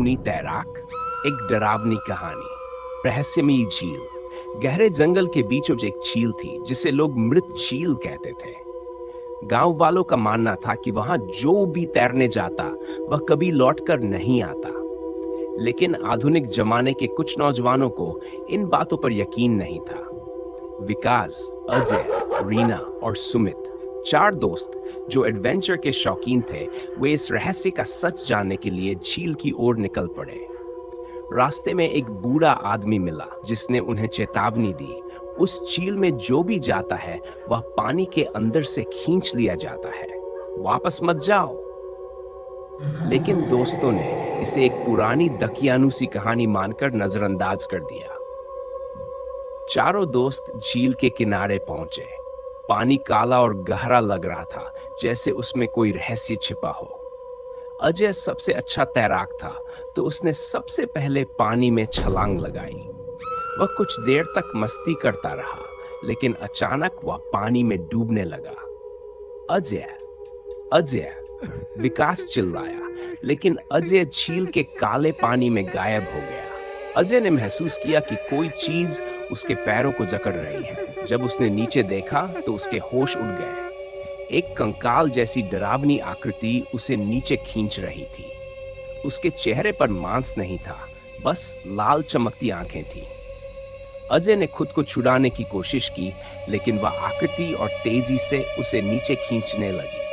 खूनी तैराक, एक डरावनी कहानी। रहस्यमयी झील। गहरे जंगल के बीचों एक झील थी जिसे लोग मृत झील कहते थे। गांव वालों का मानना था कि वहां जो भी तैरने जाता वह कभी लौटकर नहीं आता। लेकिन आधुनिक जमाने के कुछ नौजवानों को इन बातों पर यकीन नहीं था। विकास, अजय, रीना और सुमित, चार दोस्त जो एडवेंचर के शौकीन थे, वे इस रहस्य का सच जानने के लिए झील की ओर निकल पड़े। रास्ते में एक बूढ़ा आदमी मिला जिसने उन्हें चेतावनी दी, उस झील में जो भी जाता है वह पानी के अंदर से खींच लिया जाता है, वापस मत जाओ। लेकिन दोस्तों ने इसे एक पुरानी दकियानूसी कहानी मानकर नजरअंदाज कर दिया। चारों दोस्त झील के किनारे पहुंचे। पानी काला और गहरा लग रहा था, जैसे उसमें कोई रहस्य छिपा हो। अजय सबसे अच्छा तैराक था, तो उसने सबसे पहले पानी में छलांग लगाई। वह कुछ देर तक मस्ती करता रहा, लेकिन अचानक वह पानी में डूबने लगा। अजय, अजय, विकास चिल्लाया, लेकिन अजय झील के काले पानी में गायब हो गया। अजय ने महसूस किया कि कोई चीज उसके पैरों को जकड़ रही है। जब उसने नीचे देखा तो उसके होश उड़ गए। एक कंकाल जैसी डरावनी आकृति उसे नीचे खींच रही थी। उसके चेहरे पर मांस नहीं था, बस लाल चमकती आंखें थीं। अजय ने खुद को छुड़ाने की कोशिश की, लेकिन वह आकृति और तेजी से उसे नीचे खींचने लगी।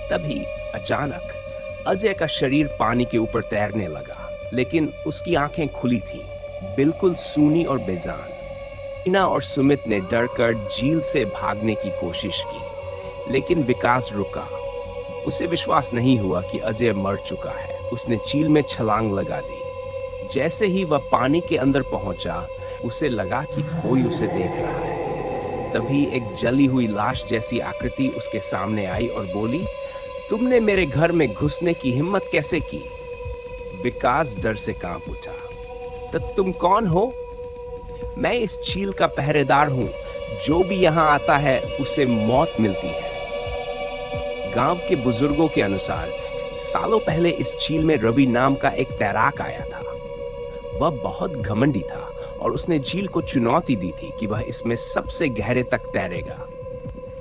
तभी अचानक अजय का शरीर पानी के ऊपर तैरने लगा, लेकिन उसकी आंखें खुली थीं, बिल्कुल सूनी और बेजान। रीना और सुमित ने डरकर झील से भागने की कोशिश की, लेकिन विकास रुका। उसे विश्वास नहीं हुआ कि अजय मर चुका है। उसने झील में छलांग लगा दी। जैसे ही वह पानी के अंदर पहुंचा, उसे लगा कि कोई उसे देख रहा है। तभी एक जली हुई लाश जैसी आकृति उसके सामने आई और बोली, तुमने मेरे घर में घुसने की हिम्मत कैसे की? विकास डर से कांप उठा। तो तुम कौन हो? मैं इस झील का पहरेदार हूं। जो भी यहां आता है उसे मौत मिलती है। गांव के बुजुर्गों के अनुसार सालों पहले इस झील में रवि नाम का एक तैराक आया था। वह बहुत घमंडी था और उसने झील को चुनौती दी थी कि वह इसमें सबसे गहरे तक तैरेगा।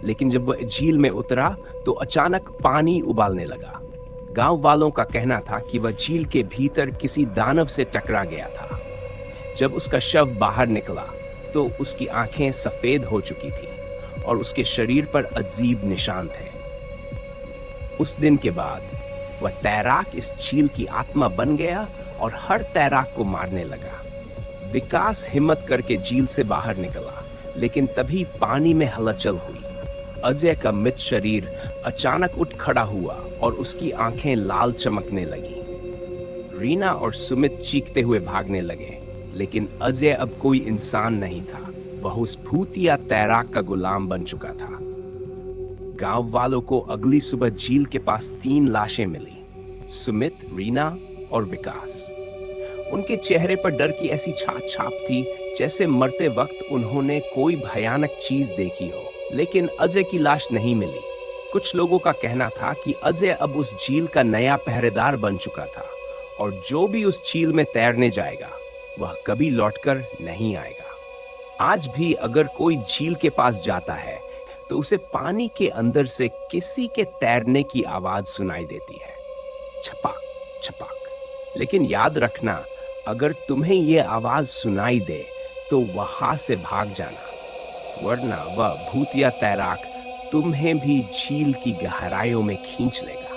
लेकिन जब वह झील में उतरा तो अचानक पानी उबालने लगा। गांव वालों का कहना था कि वह झील के भीतर किसी दानव से टकरा गया था। जब उसका शव बाहर निकला तो उसकी आंखें सफेद हो चुकी थीं और उसके शरीर पर अजीब निशान थे। उस दिन के बाद वह तैराक इस झील की आत्मा बन गया और हर तैराक को मारने लगा। विकास हिम्मत करके झील से बाहर निकला, लेकिन तभी पानी में हलचल हुई। अजय का मृत शरीर अचानक उठ खड़ा हुआ और उसकी आंखें लाल चमकने लगी। रीना और सुमित चीखते हुए भागने लगे, लेकिन अजय अब कोई इंसान नहीं था। वह उस भूतिया तैराक का गुलाम बन चुका था। गांव वालों को अगली सुबह झील के पास 3 लाशें मिली, सुमित, रीना और विकास। उनके चेहरे पर डर की ऐसी छाप थी जैसे मरते वक्त उन्होंने कोई भयानक चीज देखी हो। लेकिन अजय की लाश नहीं मिली। कुछ लोगों का कहना था कि अजय अब उस झील का नया पहरेदार बन चुका था और जो भी उस झील में तैरने जाएगा वह कभी लौटकर नहीं आएगा। आज भी अगर कोई झील के पास जाता है तो उसे पानी के अंदर से किसी के तैरने की आवाज सुनाई देती है, छपाक छपाक। लेकिन याद रखना, अगर तुम्हें ये आवाज सुनाई दे तो वहां से भाग जाना, वरना वह भूतिया तैराक तुम्हें भी झील की गहराइयों में खींच लेगा।